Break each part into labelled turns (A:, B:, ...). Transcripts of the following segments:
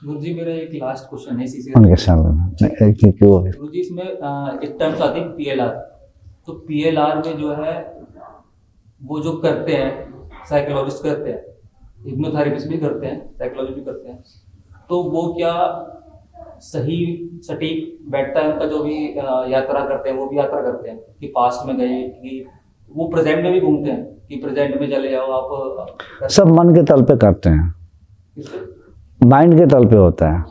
A: गुरुजी मेरा एक last question है इसी से।
B: उनके सामने
A: गुरुजी इसमें एक टर्म्स आती है पीएलआर। तो पीएलआर में जो है वो जो करते हैं साइकोलॉजिस्ट करते हैं, हिप्नोथेरेपिस्ट भी करते हैं, साइकोलॉजी भी करते हैं, तो वो क्या सही सटीक बैठता है उनका जो भी यात्रा करते हैं, वो भी यात्रा करते हैं कि पास्ट में गए कि वो प्रेजेंट में भी घूमते हैं कि प्रेजेंट में चले जाओ आप?
B: सब मन के तल पे करते हैं, माइंड के तल पे होता है।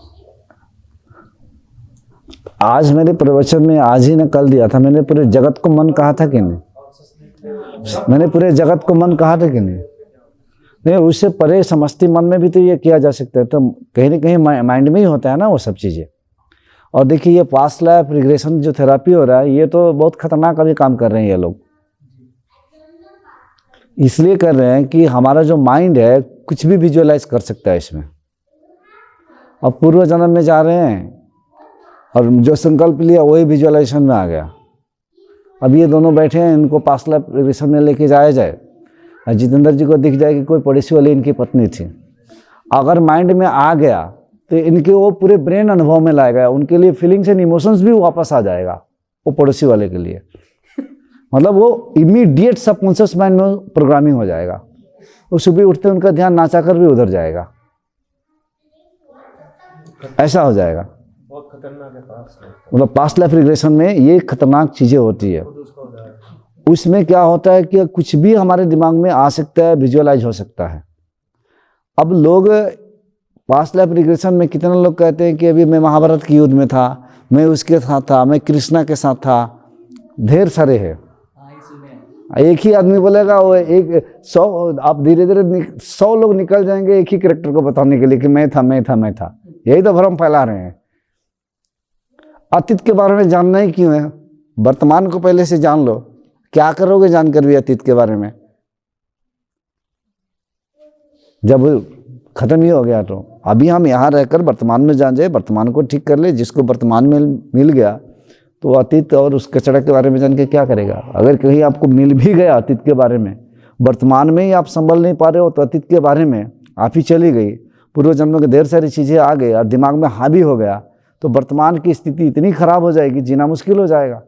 B: आज मेरे प्रवचन में, आज ही ने कल दिया था, मैंने पूरे जगत को मन कहा था कि नहीं? मैंने पूरे जगत को मन कहा था कि नहीं? नहीं, उससे परे समष्टि मन में भी तो ये किया जा सकता है। तो कहीं ना कहीं माइंड में ही होता है ना वो सब चीज़ें। और देखिए ये पास्ट लाइफ रिग्रेशन जो थेरापी हो रहा है, ये तो बहुत खतरनाक अभी काम कर रहे हैं ये लोग। इसलिए कर रहे हैं कि हमारा जो माइंड है कुछ भी विजुअलाइज कर सकता है इसमें। अब पूर्व जन्म में जा रहे हैं और जो संकल्प लिया वही विजुअलाइजेशन में आ गया। अब ये दोनों बैठे हैं, इनको पास्ट लाइफ रिग्रेशन में लेके जाया जाए, जितेंद्र जी को दिख जाए कि कोई पड़ोसी वाली इनकी पत्नी थी। अगर माइंड में आ गया तो इनके वो पूरे ब्रेन अनुभव में लाएगा, उनके लिए फीलिंग्स एंड इमोशंस भी वापस आ जाएगा वो पड़ोसी वाले के लिए। मतलब वो इमीडिएट सबकॉन्शियस माइंड में प्रोग्रामिंग हो जाएगा। वो सुबह उठते उनका ध्यान नाचाकर भी उधर जाएगा, ऐसा हो जाएगा।
A: बहुत खतरनाक है पास्ट।
B: मतलब पास्ट लाइफ रिग्रेशन में ये खतरनाक चीज़ें होती है। उसमें क्या होता है कि कुछ भी हमारे दिमाग में आ सकता है, विजुअलाइज हो सकता है। अब लोग पास्ट लाइफ रिग्रेशन में कितने लोग कहते हैं कि अभी मैं महाभारत के युद्ध में था, मैं उसके साथ था, मैं कृष्णा के साथ था। ढेर सारे हैं। एक ही आदमी बोलेगा, वो एक 100, आप धीरे धीरे 100 लोग निकल जाएंगे एक ही कैरेक्टर को बताने के लिए कि मैं था मैं था मैं था। यही तो भ्रम फैला रहे हैं। अतीत के बारे में जानना ही क्यों है? वर्तमान को पहले से जान लो। क्या करोगे जानकर भी अतीत के बारे में? जब खत्म ही हो गया तो अभी हम यहाँ रहकर वर्तमान में जान जाए, वर्तमान को ठीक कर ले। जिसको वर्तमान में मिल गया तो अतीत और उस कचरा के बारे में जान के क्या करेगा? अगर कहीं आपको मिल भी गया अतीत के बारे में, वर्तमान में ही आप संभल नहीं पा रहे हो, तो अतीत के बारे में आप ही चली गई, पूर्व जन्मों की ढेर सारी चीज़ें आ गई और दिमाग में हावी हो गया, तो वर्तमान की स्थिति इतनी खराब हो जाएगी, जीना मुश्किल हो जाएगा।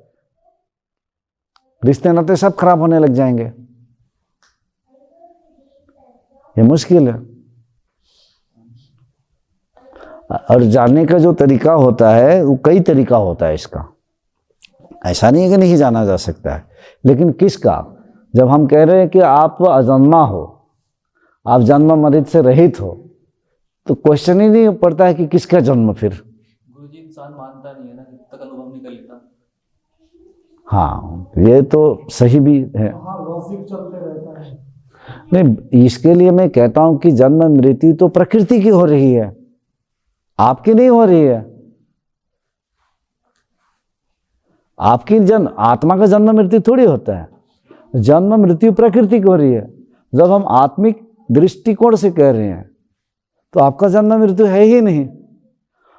B: रिश्ते नाते सब खराब होने लग जाएंगे। ये मुश्किल है। और जानने का जो तरीका होता है वो कई तरीका होता है इसका। ऐसा नहीं है कि नहीं जाना जा सकता है, लेकिन किसका? जब हम कह रहे हैं कि आप अजन्मा हो, आप जन्म मृत्यु से रहित हो, तो क्वेश्चन ही नहीं पड़ता है कि किसका जन्म। फिर
A: गुरुजी इंसान मानता नहीं है ना जब तक अनुभव नहीं कर लेता।
B: हाँ, ये तो सही भी है।
C: लॉजिक चलते रहता है।
B: नहीं, इसके लिए मैं कहता हूं कि जन्म मृत्यु तो प्रकृति की हो रही है, आपकी नहीं हो रही है। आपकी आत्मा का जन्म मृत्यु थोड़ी होता है। जन्म मृत्यु प्रकृति की हो रही है। जब हम आत्मिक दृष्टिकोण से कह रहे हैं तो आपका जन्म मृत्यु है ही नहीं।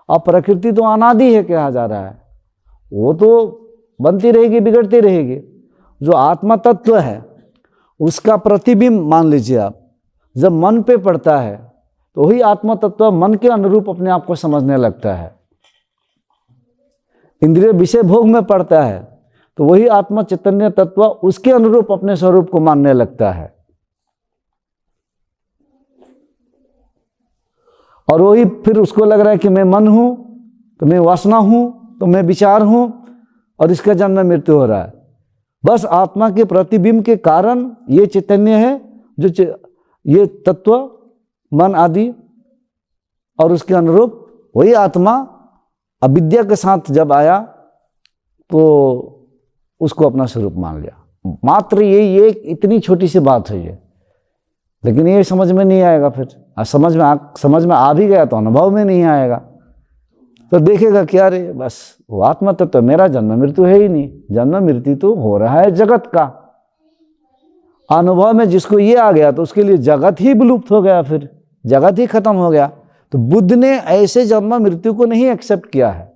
B: अब प्रकृति तो अनादि है कहा जा रहा है, वो तो बनती रहेगी, बिगड़ती रहेगी। जो आत्मा तत्व है उसका प्रतिबिंब मान लीजिए आप, जब मन पे पड़ता है तो वही आत्मा तत्व मन के अनुरूप अपने आप को समझने लगता है। इंद्रिय विषय भोग में पड़ता है तो वही आत्मा चैतन्य तत्व उसके अनुरूप अपने स्वरूप को मानने लगता है। और वही फिर उसको लग रहा है कि मैं मन हूं, तो मैं वासना हूं, तो मैं विचार हूं, और इसका जन्म मृत्यु हो रहा है। बस आत्मा के प्रतिबिंब के कारण ये चैतन्य है, जो ये तत्व मन आदि, और उसके अनुरूप वही आत्मा अविद्या के साथ जब आया तो उसको अपना स्वरूप मान लिया। मात्र ये इतनी छोटी सी बात है ये, लेकिन ये समझ में नहीं आएगा। फिर समझ में आ भी गया तो अनुभव में नहीं आएगा, तो देखेगा क्या, रे बस वो आत्मा तत्व, मेरा जन्म मृत्यु है ही नहीं। जन्म मृत्यु तो हो रहा है जगत का। अनुभव में जिसको ये आ गया तो उसके लिए जगत ही विलुप्त हो गया, फिर जगत ही खत्म हो गया। तो बुद्ध ने ऐसे जन्म मृत्यु को नहीं एक्सेप्ट किया है।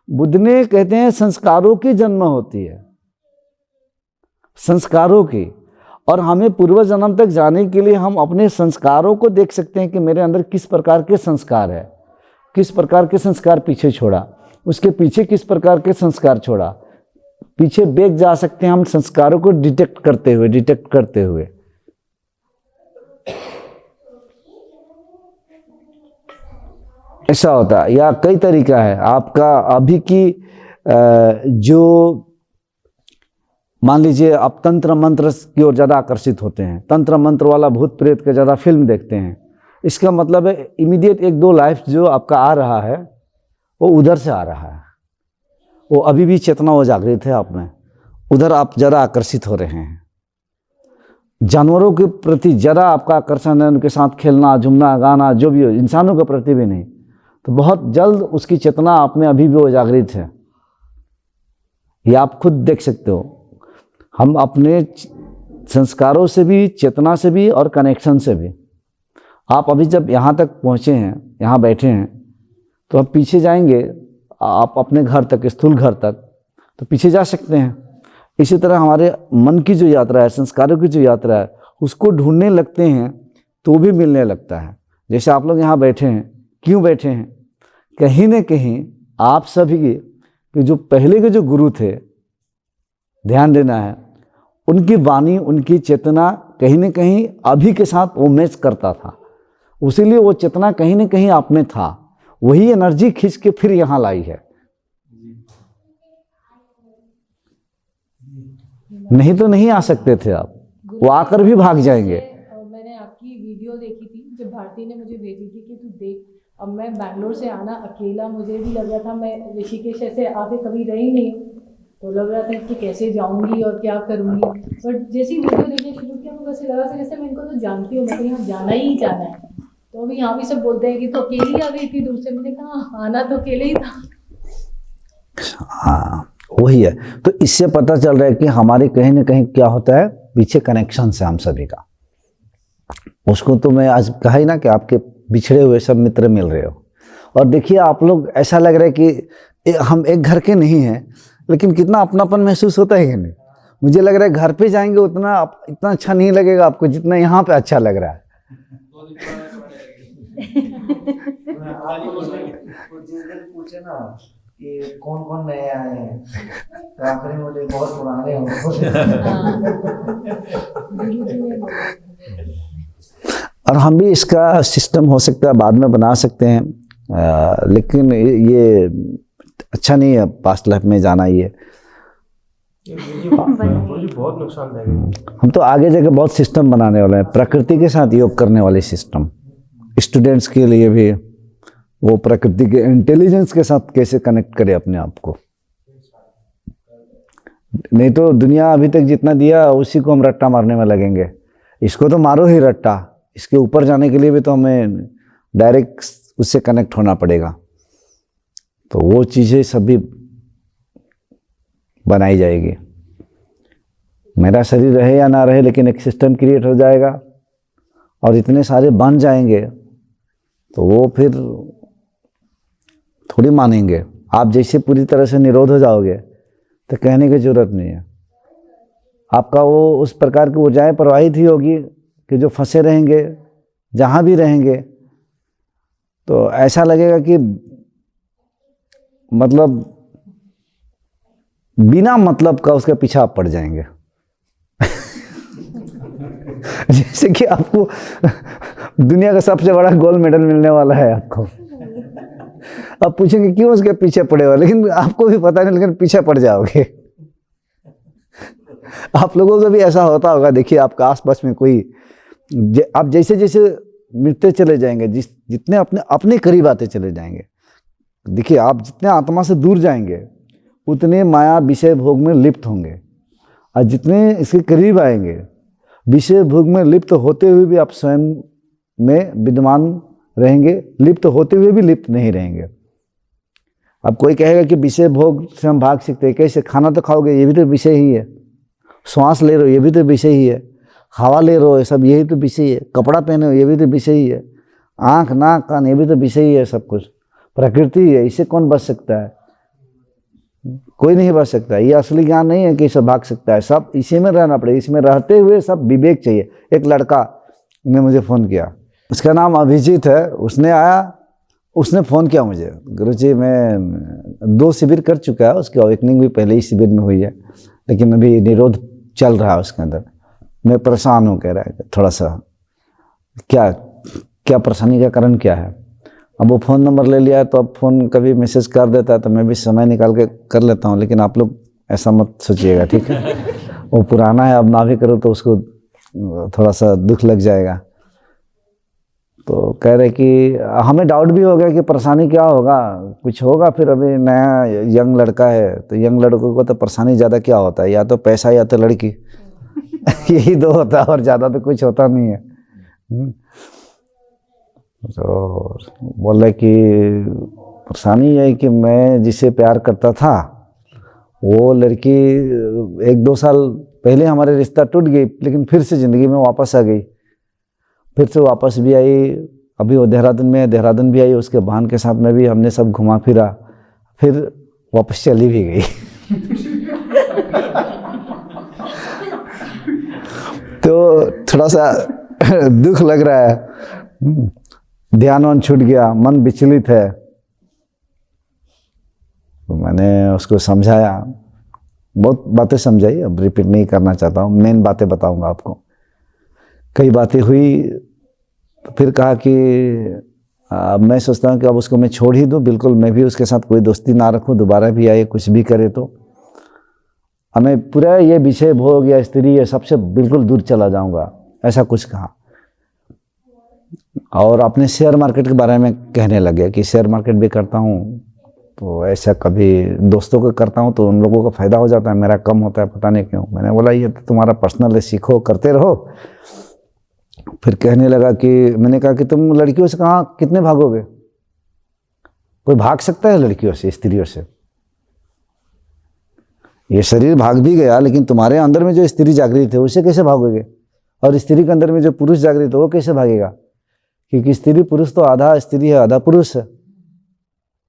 B: बुद्ध ने कहते हैं संस्कारों की जन्म होती है, संस्कारों की। और हमें पूर्व जन्म तक जाने के लिए हम अपने संस्कारों को देख सकते हैं कि मेरे अंदर किस प्रकार के संस्कार है। किस प्रकार के संस्कार पीछे छोड़ा, उसके पीछे किस प्रकार के संस्कार छोड़ा, पीछे बैक जा सकते हैं हम संस्कारों को डिटेक्ट करते हुए। ऐसा होता है। या कई तरीका है आपका अभी की जो मान लीजिए आप तंत्र मंत्र की ओर ज़्यादा आकर्षित होते हैं, तंत्र मंत्र वाला भूत प्रेत के ज़्यादा फिल्म देखते हैं, इसका मतलब है इमीडिएट 1-2 लाइफ जो आपका आ रहा है वो उधर से आ रहा है, वो अभी भी चेतना वो जागृत है आप में, उधर आप ज़्यादा आकर्षित हो रहे हैं। जानवरों के प्रति ज़्यादा आपका आकर्षण है, उनके साथ खेलना झूमना गाना जो भी हो, इंसानों के प्रति भी नहीं, तो बहुत जल्द उसकी चेतना आप में अभी भी वो जागृत है। ये आप खुद देख सकते हो। हम अपने संस्कारों से भी, चेतना से भी और कनेक्शन से भी, आप अभी जब यहाँ तक पहुँचे हैं, यहाँ बैठे हैं, तो हम पीछे जाएंगे आप अपने घर तक, स्थूल घर तक, तो पीछे जा सकते हैं। इसी तरह हमारे मन की जो यात्रा है, संस्कारों की जो यात्रा है, उसको ढूंढने लगते हैं तो भी मिलने लगता है। जैसे आप लोग यहाँ बैठे हैं, क्यों बैठे हैं? कहीं न कहीं आप सभी के जो पहले के जो गुरु थे, ध्यान देना है, उनकी वाणी, उनकी चेतना कहीं न कहीं अभी के साथ वो मैच करता था, उसीलिए वो चेतना कहीं न कहीं आप में था, वही एनर्जी खींच के फिर यहाँ लाई है। नहीं तो नहीं आ सकते थे आप, वो आकर भी भाग जाएंगे।
D: मैंने आपकी वीडियो देखी थी जब भारती ने मुझे भेजी थी कि तू देख, अब मैं बैंगलोर से आना अकेला, मुझे भी लग रहा था, मैं ऋषिकेश ऐसे आके कभी रही नहीं, तो लग रहा था कि कैसे जाऊंगी और क्या करूंगी। बट जैसी वीडियो देखना शुरू किया, मुझे ऐसे लगा कि जैसे मैं इनको तो जानती हूँ, मैं यहाँ जाना ही जाना है। तो अभी यहाँ भी सब बोलते हैं कि तो अकेली आ गई थी दूर से, मैंने कहा आना तो अकेले ही था।
B: हाँ वही है। तो इससे पता चल रहा है कि हमारे कहीं ना कहीं क्या होता है, पीछे कनेक्शन से हम सभी का। उसको तो मैं आज कहा ही ना कि आपके बिछड़े हुए सब मित्र मिल रहे हो। और देखिए आप लोग, ऐसा लग रहा है कि हम एक घर के नहीं हैं, लेकिन कितना अपनापन महसूस होता है कि नहीं? मुझे लग रहा है घर पे जाएंगे उतना इतना अच्छा नहीं लगेगा आपको जितना यहाँ पे अच्छा लग रहा है।
C: पूछे ना कि कौन कौन नए आए हैं, तो आखिरी में बोले बहुत पुराने हो।
B: और हम भी इसका सिस्टम हो सकता है बाद में बना सकते हैं, लेकिन ये अच्छा नहीं है पास्ट लाइफ में जाना। ये
C: बहुत नुकसानदायक।
B: हम तो आगे जाकर बहुत सिस्टम बनाने वाले हैं, प्रकृति के साथ योग करने वाले सिस्टम। स्टूडेंट्स के लिए भी वो प्रकृति के इंटेलिजेंस के साथ कैसे कनेक्ट करे अपने आप को। नहीं तो दुनिया अभी तक जितना दिया उसी को हम रट्टा मारने में लगेंगे। इसको तो मारो ही रट्टा, इसके ऊपर जाने के लिए भी तो हमें डायरेक्ट उससे कनेक्ट होना पड़ेगा। तो वो चीज़ें सभी बनाई जाएगी। मेरा शरीर रहे या ना रहे, लेकिन एक सिस्टम क्रिएट हो जाएगा और इतने सारे बन जाएंगे, तो वो फिर थोड़ी मानेंगे। आप जैसे पूरी तरह से निरोध हो जाओगे तो कहने की जरूरत नहीं है। आपका वो उस प्रकार की ऊर्जाएं प्रवाहित ही होगी कि जो फंसे रहेंगे, जहाँ भी रहेंगे, तो ऐसा लगेगा कि मतलब बिना मतलब का उसके पीछे आप पड़ जाएंगे। जैसे कि आपको दुनिया का सबसे बड़ा गोल्ड मेडल मिलने वाला है आपको, आप पूछेंगे क्यों उसके पीछे पड़े हो, लेकिन आपको भी पता नहीं, लेकिन पीछे पड़ जाओगे। आप लोगों को भी ऐसा होता होगा। देखिए आपका आसपास में कोई, आप जैसे जैसे मिलते चले जाएंगे, जितने अपने करीब आते चले जाएंगे, देखिए आप जितने आत्मा से दूर जाएंगे उतने माया विषय भोग में लिप्त होंगे, और जितने इसके करीब आएंगे विषय भोग में लिप्त होते हुए भी आप स्वयं में विद्यमान रहेंगे, लिप्त होते हुए भी लिप्त नहीं रहेंगे। अब कोई कहेगा कि विषय भोग से हम भाग सकते हैं, कैसे? खाना तो खाओगे, ये भी तो विषय ही है। श्वास ले रहे हो, ये भी तो विषय ही है। हवा ले रहे हो, सब यही तो विषय ही है। कपड़ा पहने हो, ये भी तो विषय ही है। आँख नाक कान, ये भी तो विषय ही है। सब कुछ प्रकृति है, इससे कौन बच सकता है? कोई नहीं बच सकता। ये असली ज्ञान नहीं है कि इससे भाग सकता है। सब इसी में रहना पड़ेगा। इसमें रहते हुए सब विवेक चाहिए। एक लड़का ने मुझे फ़ोन किया, उसका नाम अभिजीत है। उसने आया उसने फ़ोन किया मुझे, गुरुजी मैं 2 शिविर कर चुका है, उसकी अवेकनिंग भी पहले ही शिविर में हुई है, लेकिन अभी निरोध चल रहा है उसके अंदर, मैं परेशान हूँ। कह रहा है थोड़ा सा, क्या क्या परेशानी का कारण क्या है। अब वो फ़ोन नंबर ले लिया है तो अब फ़ोन कभी मैसेज कर देता है तो मैं भी समय निकाल के कर लेता हूँ, लेकिन आप लोग ऐसा मत सोचिएगा, ठीक है। वो पुराना है, अब ना भी करो तो उसको थोड़ा सा दुख लग जाएगा। तो कह रहे कि हमें डाउट भी हो गया कि परेशानी क्या होगा, कुछ होगा। फिर अभी नया यंग लड़का है तो यंग लड़कों को तो परेशानी ज़्यादा क्या होता है, या तो पैसा या तो लड़की यही 2 होता है और ज़्यादा तो कुछ होता नहीं है। तो बोल रहे कि परेशानी है कि मैं जिसे प्यार करता था वो लड़की 1-2 साल पहले हमारे रिश्ता टूट गई, लेकिन फिर से ज़िंदगी में वापस आ गई, फिर से वापस भी आई। अभी वो देहरादून में, देहरादून भी आई, उसके बहन के साथ में भी हमने सब घुमा फिरा, फिर वापस चली भी गई। तो थोड़ा सा दुख लग रहा है, ध्यान छूट गया, मन विचलित है। तो मैंने उसको समझाया, बहुत बातें समझाई, अब रिपीट नहीं करना चाहता हूँ, मेन बातें बताऊंगा आपको। कई बातें हुई तो फिर कहा कि मैं सोचता हूँ कि अब उसको मैं छोड़ ही दूँ, बिल्कुल मैं भी उसके साथ कोई दोस्ती ना रखूँ, दोबारा भी आए कुछ भी करे तो हमें पूरा ये विषय भोग या स्त्री ये सबसे बिल्कुल दूर चला जाऊँगा, ऐसा कुछ कहा। और अपने शेयर मार्केट के बारे में कहने लगे कि शेयर मार्केट भी करता हूँ, तो ऐसा कभी दोस्तों को करता हूँ तो उन लोगों को फ़ायदा हो जाता है, मेरा कम होता है, पता नहीं क्यों। मैंने बोला ये तो तुम्हारा पर्सनल है, सीखो, करते रहो। फिर कहने लगा कि मैंने कहा कि तुम लड़कियों से कहाँ कितने भागोगे, कोई भाग सकता है लड़कियों से, स्त्रियों से? ये शरीर भाग भी गया, लेकिन तुम्हारे अंदर में जो स्त्री जागृत है उससे कैसे भागोगे? और स्त्री के अंदर में जो पुरुष जागृत है वो कैसे भागेगा? क्योंकि स्त्री पुरुष तो आधा स्त्री है आधा पुरुष है,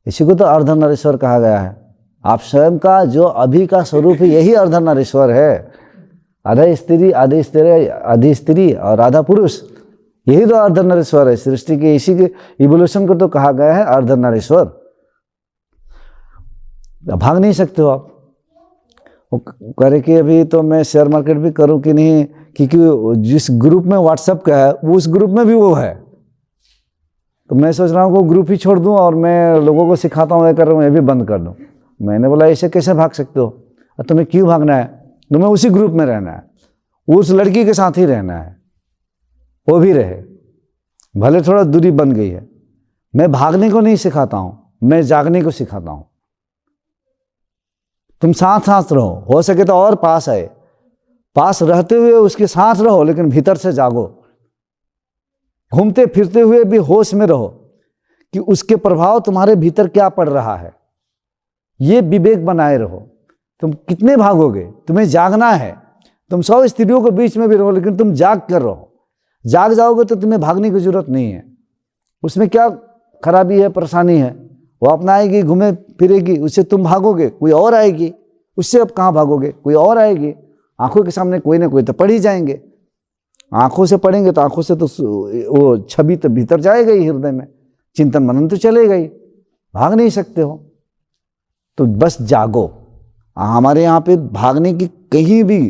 B: इसी को तो अर्धनारीश्वर कहा गया है। आप स्वयं का जो अभी का स्वरूप है यही अर्धनारीश्वर है, आधा स्त्री आधी स्त्री और आधा पुरुष, यही तो अर्धनारीश्वर है सृष्टि के। इसी के इवोल्यूशन को तो कहा गया है अर्धनारीश्वर। भाग नहीं सकते हो आप। वो कह रहे कि अभी तो मैं शेयर मार्केट भी करूं कि नहीं, क्योंकि जिस ग्रुप में व्हाट्सएप का है वो उस ग्रुप में भी वो है, तो मैं सोच रहा हूँ वो ग्रुप ही छोड़ दूं और मैं लोगों को सिखाता हूँ, ये कर रहा हूँ, ये भी बंद कर दूं। मैंने बोला ऐसे कैसे भाग सकते हो, और तुम्हें क्यों भागना है? तुम्हें उसी ग्रुप में रहना है, उस लड़की के साथ ही रहना है, वो भी रहे, भले थोड़ा दूरी बन गई है। मैं भागने को नहीं सिखाता हूँ, मैं जागने को सिखाता हूँ। तुम साथ साथ रहो, हो सके तो और पास आए, पास रहते हुए उसके साथ रहो, लेकिन भीतर से जागो। घूमते फिरते हुए भी होश में रहो कि उसके प्रभाव तुम्हारे भीतर क्या पड़ रहा है, ये विवेक बनाए रहो। तुम कितने भागोगे, तुम्हें जागना है। तुम 100 स्त्रियों के बीच में भी रहो, लेकिन तुम जाग कर रहो। जाग जाओगे तो तुम्हें भागने की जरूरत नहीं है। उसमें क्या खराबी है, परेशानी है? वो अपना आएगी, घूमे फिरेगी, उससे तुम भागोगे, कोई और आएगी, उससे अब कहाँ भागोगे? कोई और आएगी, आंखों के सामने कोई ना कोई तो पड़ ही जाएंगे। आंखों से पढ़ेंगे तो आंखों से तो वो छवि तो भीतर जाएगा ही, हृदय में चिंतन मनन तो चलेगा ही, भाग नहीं सकते हो। तो बस जागो। हमारे यहाँ पे भागने की कहीं भी,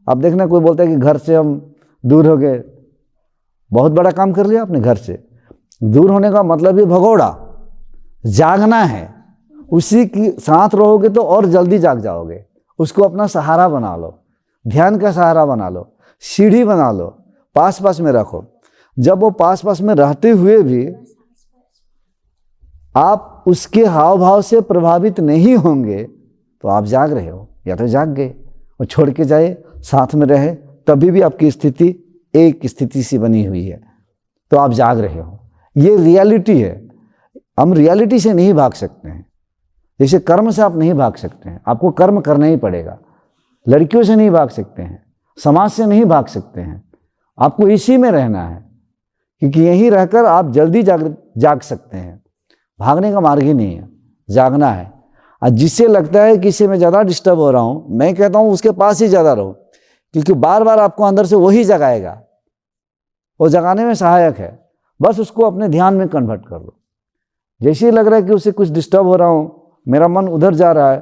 B: अब देखना कोई बोलता है कि घर से हम दूर हो गए, बहुत बड़ा काम कर लिया आपने। घर से दूर होने का मतलब ये भगोड़ा, जागना है। उसी के साथ रहोगे तो और जल्दी जाग जाओगे। उसको अपना सहारा बना लो, ध्यान का सहारा बना लो, सीढ़ी बना लो, पास पास में रखो। जब वो पास पास में रहते हुए भी आप उसके हाव भाव से प्रभावित नहीं होंगे तो आप जाग रहे हो, या तो जाग गए। और छोड़ के जाए, साथ में रहे, तभी भी आपकी स्थिति एक स्थिति सी बनी हुई है, तो आप जाग रहे हो। ये रियलिटी है। हम रियलिटी से नहीं भाग सकते हैं। जैसे कर्म से आप नहीं भाग सकते हैं, आपको कर्म करना ही पड़ेगा। लड़कियों से नहीं भाग सकते हैं, समाज से नहीं भाग सकते हैं, आपको इसी में रहना है, क्योंकि यहीं रहकर आप जल्दी जाग सकते हैं। भागने का मार्ग ही नहीं है, जागना है। और जिससे लगता है कि इससे मैं ज़्यादा डिस्टर्ब हो रहा हूँ, मैं कहता हूँ उसके पास ही ज़्यादा रहो, क्योंकि बार बार आपको अंदर से वही जगाएगा, वो जगाने में सहायक है। बस उसको अपने ध्यान में कन्वर्ट कर लो। जैसे ही लग रहा है कि उसे कुछ डिस्टर्ब हो रहा हूँ, मेरा मन उधर जा रहा है,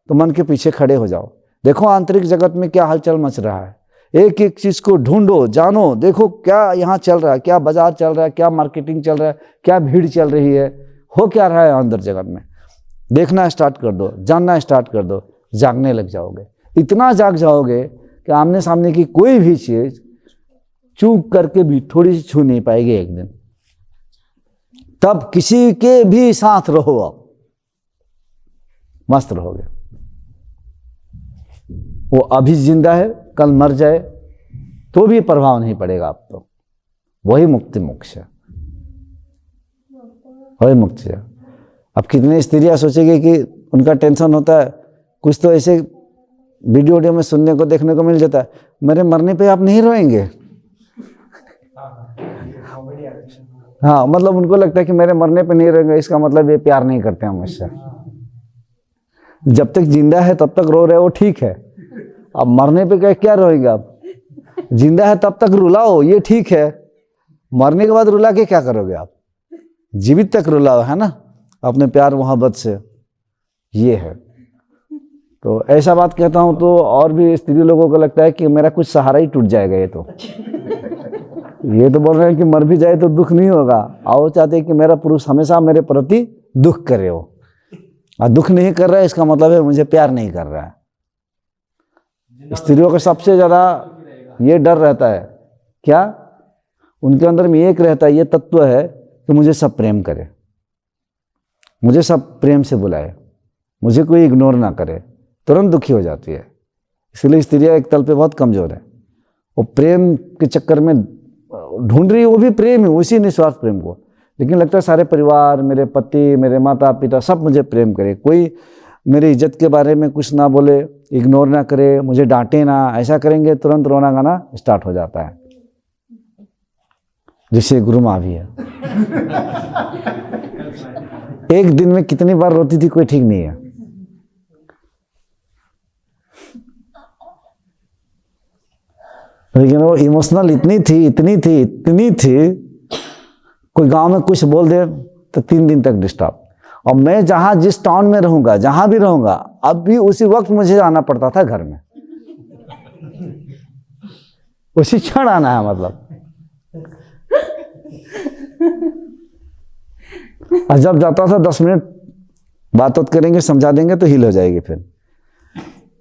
B: तो मन के पीछे खड़े हो जाओ, देखो आंतरिक जगत में क्या हलचल मच रहा है, एक एक चीज को ढूंढो, जानो, देखो क्या यहाँ चल रहा है, क्या बाजार चल रहा है, क्या मार्केटिंग चल रहा है, क्या भीड़ चल रही है, हो क्या रहा है अंदर जगत में। देखना स्टार्ट कर दो, जानना स्टार्ट कर दो, जागने लग जाओगे। इतना जाग जाओगे कि आमने सामने की कोई भी चीज चूक करके भी थोड़ी सी छू नहीं पाएगी एक दिन। तब किसी के भी साथ रहो, आप मस्त रहोगे। वो अभी जिंदा है, कल मर जाए तो भी प्रभाव नहीं पड़ेगा आप तो। वही मुक्ति मोक्ष है, वही मुक्ति है। अब कितने स्त्रियां सोचेंगे कि उनका टेंशन होता है, कुछ तो ऐसे वीडियो में सुनने को देखने को मिल जाता है, मेरे मरने पे आप नहीं रोएंगे। हाँ, मतलब उनको लगता है कि मेरे मरने पे नहीं रोएंगे, इसका मतलब ये प्यार नहीं करते हैं मुझसे। जब तक जिंदा है तब तक रो रहे हो, ठीक है। अब मरने पे क्या रोएंगे आप? जिंदा है तब तक रुलाओ, ये ठीक है। मरने के बाद रुला के क्या करोगे आप? जीवित तक रुलाओ, है ना, अपने प्यार मोहब्बत से। ये है, तो ऐसा बात कहता हूँ तो और भी स्त्री लोगों को लगता है कि मेरा कुछ सहारा ही टूट जाएगा। ये तो बोल रहे हैं कि मर भी जाए तो दुख नहीं होगा, और वो चाहते हैं कि मेरा पुरुष हमेशा मेरे प्रति दुख करे हो, और दुख नहीं कर रहा है इसका मतलब है मुझे प्यार नहीं कर रहा है। स्त्रियों का सबसे ज़्यादा ये डर रहता है, क्या उनके अंदर में एक रहता है, ये तत्व है कि मुझे सब प्रेम करे, मुझे सब प्रेम से बुलाए, मुझे कोई इग्नोर ना करे, तुरंत दुखी हो जाती है। इसलिए स्त्रियाँ एक तल पे बहुत कमज़ोर है। वो प्रेम के चक्कर में ढूंढ रही है, वो भी प्रेम है, उसी निस्वार्थ प्रेम को, लेकिन लगता है सारे परिवार, मेरे पति, मेरे माता पिता सब मुझे प्रेम करे, कोई मेरी इज्जत के बारे में कुछ ना बोले, इग्नोर ना करे, मुझे डांटे ना। ऐसा करेंगे तुरंत रोना गाना स्टार्ट हो जाता है, जिससे गुरु माँ भी है। एक दिन में कितनी बार रोती थी कोई ठीक नहीं है। लेकिन वो इमोशनल इतनी थी, कोई गांव में कुछ बोल दे तो 3 दिन तक डिस्टर्ब। और मैं जहां जिस टाउन में रहूंगा, जहां भी रहूंगा, अब भी उसी वक्त मुझे आना पड़ता था घर में, उसी क्षण आना है मतलब। और जब जाता था 10 मिनट बात करेंगे, समझा देंगे तो हिल हो जाएगी फिर।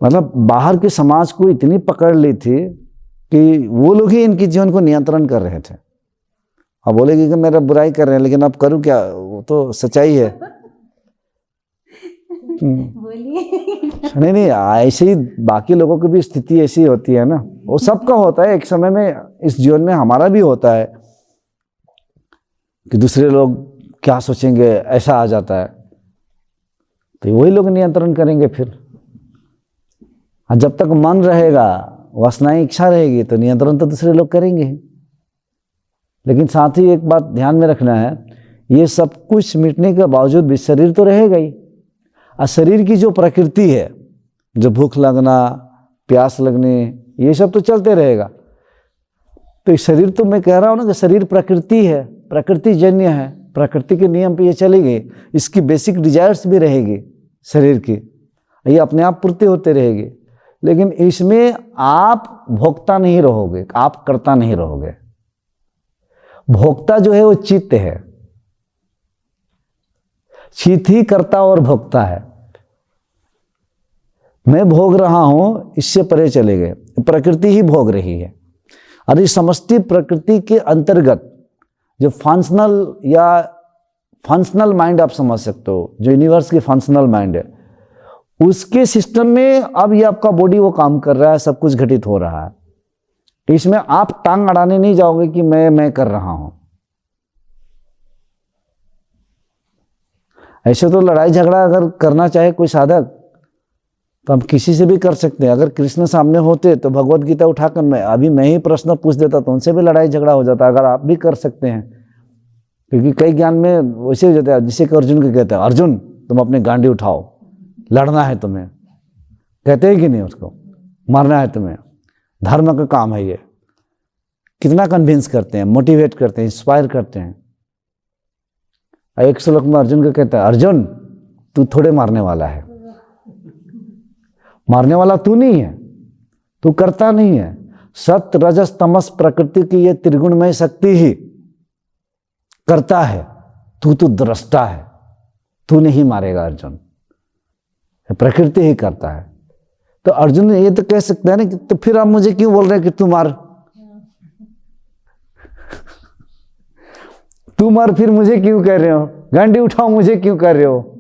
B: मतलब बाहर के समाज को इतनी पकड़ ली थी कि वो लोग ही इनके जीवन को नियंत्रण कर रहे थे। अब बोलेगी कि मेरा बुराई कर रहे हैं, लेकिन अब करूं क्या, वो तो सच्चाई है। नहीं, ऐसे ही बाकी लोगों की भी स्थिति ऐसी होती है ना, वो सबका होता है एक समय में, इस जीवन में हमारा भी होता है कि दूसरे लोग क्या सोचेंगे, ऐसा आ जाता है। तो वही लोग नियंत्रण करेंगे फिर। जब तक मन रहेगा, वासनाएं, इच्छा रहेगी, तो नियंत्रण तो दूसरे लोग करेंगे ही। लेकिन साथ ही एक बात ध्यान में रखना है, ये सब कुछ मिटने के बावजूद भी शरीर तो रहेगा ही। और शरीर की जो प्रकृति है, जो भूख लगना, प्यास लगने, ये सब तो चलते रहेगा। तो शरीर तो मैं कह रहा हूँ ना कि शरीर प्रकृति है, प्रकृति जन्य है, प्रकृति के नियम पे ये चलेगी। इसकी बेसिक डिजायर्स भी रहेगी शरीर की, ये अपने आप पूर्ति होते रहेगी। लेकिन इसमें आप भोक्ता नहीं रहोगे, आप कर्ता नहीं रहोगे। भोक्ता जो है वो चित्त है, चित्त ही कर्ता और भोक्ता है। मैं भोग रहा हूं, इससे परे चले गए, प्रकृति ही भोग रही है। और इस समष्टि प्रकृति के अंतर्गत जो फंक्शनल माइंड आप समझ सकते हो, जो यूनिवर्स की फंक्शनल माइंड है, उसके सिस्टम में अब ये आपका बॉडी वो काम कर रहा है, सब कुछ घटित हो रहा है। इसमें आप टांग अड़ाने नहीं जाओगे कि मैं कर रहा हूं। ऐसे तो लड़ाई झगड़ा अगर करना चाहे कोई साधक तो हम किसी से भी कर सकते हैं। अगर कृष्ण सामने होते तो भगवत गीता उठाकर मैं ही प्रश्न पूछ देता तो उनसे भी लड़ाई झगड़ा हो जाता। अगर आप भी कर सकते हैं, क्योंकि कई ज्ञान में वैसे हो जाता है, जिसे कि अर्जुन को कहते हैं, अर्जुन तुम अपने गांडी उठाओ, लड़ना है तुम्हें, कहते हैं कि नहीं, उसको मारना है तुम्हें, धर्म का काम है ये। कितना कन्विंस करते हैं, मोटिवेट करते हैं, इंस्पायर करते हैं। एक श्लोक में अर्जुन को कहता है, अर्जुन तू थोड़े मारने वाला है, मारने वाला तू नहीं है, तू करता नहीं है। सत्य रजस तमस प्रकृति की ये त्रिगुणमय शक्ति ही करता है, तू तो दृष्टा है, तू नहीं मारेगा अर्जुन, प्रकृति ही करता है। तो अर्जुन ये तो कह सकता है ना कि तो फिर आप मुझे क्यों बोल रहे हैं कि तू मार, तू मार, फिर मुझे क्यों कह रहे हो, गांडी उठाओ मुझे क्यों कर रहे हो।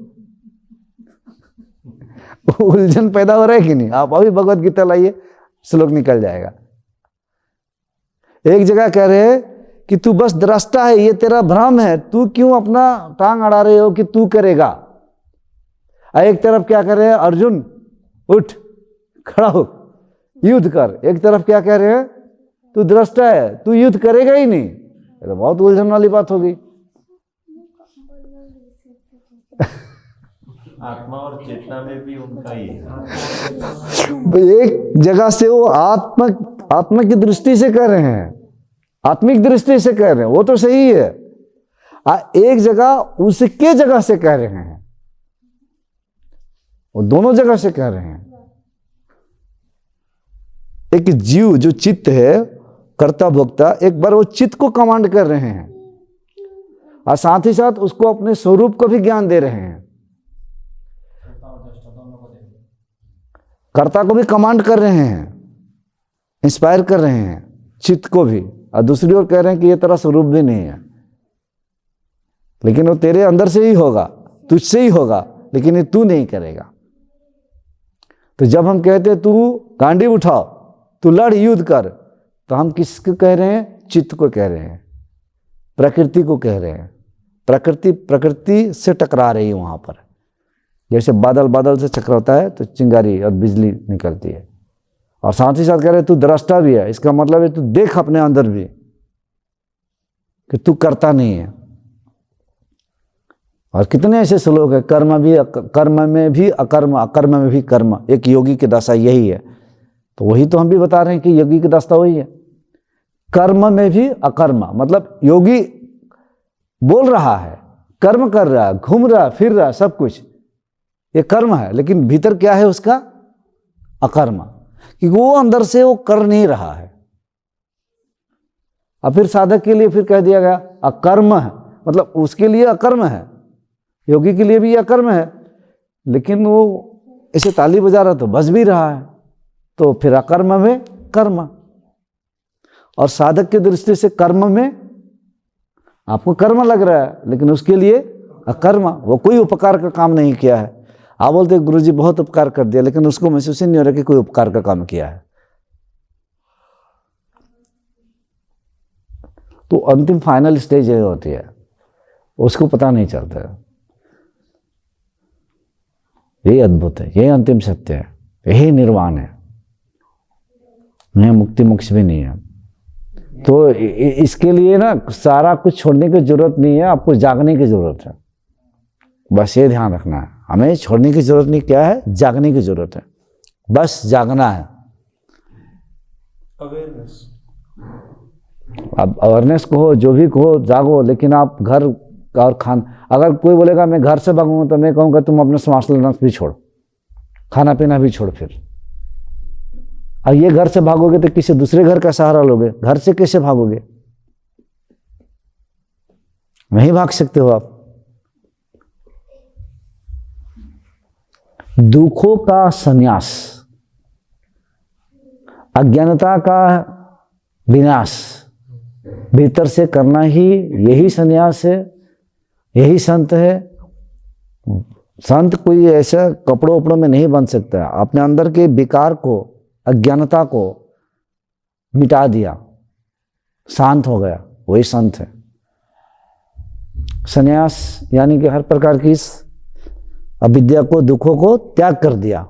B: उलझन पैदा हो रहा है कि नहीं। आप अभी भगवत गीता लाइए, श्लोक निकल जाएगा। एक जगह कह रहे हैं कि तू बस दृष्टा है, ये तेरा भ्रम है, तू क्यों अपना टांग अड़ा रहे हो कि तू करेगा। एक तरफ क्या कर रहे हैं, अर्जुन उठ खड़ा हो युद्ध कर, एक तरफ क्या कह रहे हैं, तू दृष्टा है, तू युद्ध करेगा ही नहीं। तो बहुत उलझन वाली बात हो गई।
E: आत्मा और चेतना में भी उनका ही है।
B: एक जगह से वो आत्मा की दृष्टि से कर रहे हैं, आत्मिक दृष्टि से कह रहे हैं, वो तो सही है। एक जगह उसके जगह से कह रहे हैं, वो दोनों जगह से कह रहे हैं। एक जीव जो चित्त है कर्ता भोक्ता, एक बार वो चित्त को कमांड कर रहे हैं और साथ ही साथ उसको अपने स्वरूप को भी ज्ञान दे रहे हैं। कर्ता को भी कमांड कर रहे हैं, इंस्पायर कर रहे हैं चित्त को भी, और दूसरी ओर कह रहे हैं कि ये तेरा स्वरूप भी नहीं है, लेकिन वो तेरे अंदर से ही होगा, तुझसे ही होगा, लेकिन ये तू नहीं करेगा। तो जब हम कहते तू गांडी उठाओ, तू लड़ युद्ध कर, तो हम किसको कह रहे हैं, चित्त को कह रहे हैं, प्रकृति को कह रहे हैं। प्रकृति से टकरा रही है वहां पर, जैसे बादल से टकराता है तो चिंगारी और बिजली निकलती है। और साथ ही साथ कह रहे तू दृष्टा भी है, इसका मतलब है तू देख अपने अंदर भी कि तू करता नहीं है। और कितने ऐसे श्लोक है, कर्म में भी अकर्म, अकर्म में भी कर्म, एक योगी की दशा यही है। तो वही तो हम भी बता रहे हैं कि योगी की दशा वही है, कर्म में भी अकर्म, मतलब योगी बोल रहा है, कर्म कर रहा है, घूम रहा है, फिर रहा है, सब कुछ ये कर्म है, लेकिन भीतर क्या है उसका, अकर्म, कि वो अंदर से वो कर नहीं रहा है। अब फिर साधक के लिए फिर कह दिया गया अकर्म है, मतलब उसके लिए अकर्म है, योगी के लिए भी अकर्म है, लेकिन वो ऐसे ताली बजा रहा तो बज भी रहा है, तो फिर अकर्म में कर्म। और साधक की दृष्टि से कर्म में आपको कर्म लग रहा है, लेकिन उसके लिए अकर्म, वो कोई उपकार का काम नहीं किया है। आप बोलते गुरुजी बहुत उपकार कर दिया, लेकिन उसको महसूस ही नहीं हो रहा कि कोई उपकार का काम किया है। तो अंतिम फाइनल स्टेज ये होती है, उसको पता नहीं चलता है। यही अद्भुत है, यही अंतिम सत्य है, यही निर्वाण है, नहीं मुक्ति मोक्ष भी नहीं है। तो इसके लिए ना सारा कुछ छोड़ने की जरूरत नहीं है, आपको जागने की जरूरत है, बस ये ध्यान रखना है। हमें छोड़ने की जरूरत नहीं, क्या है, जागने की जरूरत है, बस जागना है।
E: अवेयरनेस,
B: अब अवेयरनेस कहो, जो भी कहो, जागो, लेकिन आप घर और अगर कोई बोलेगा मैं घर से भागूंगा, तो मैं कहूँगा तुम अपना श्वास लेना भी छोड़, खाना पीना भी छोड़। फिर और ये घर से भागोगे तो किसी दूसरे घर का सहारा लोगे, घर से कैसे भागोगे, नहीं भाग सकते हो आप। दुखों का संन्यास, अज्ञानता का विनाश भीतर से करना ही यही संन्यास है, यही संत है। संत कोई ऐसा कपड़ों उपड़ों में नहीं बन सकता, अपने अंदर के विकार को, अज्ञानता को मिटा दिया, शांत हो गया, वही संत है। संन्यास यानी कि हर प्रकार की इस अविद्या को, दुखों को त्याग कर दिया,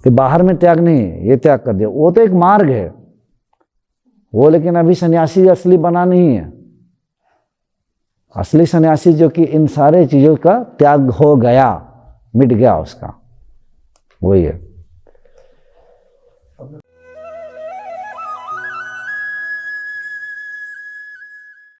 B: कि बाहर में त्याग नहीं, ये त्याग कर दिया। वो तो एक मार्ग है वो, लेकिन अभी सन्यासी असली बना नहीं है। असली सन्यासी जो कि इन सारे चीजों का त्याग हो गया, मिट गया उसका, वही है।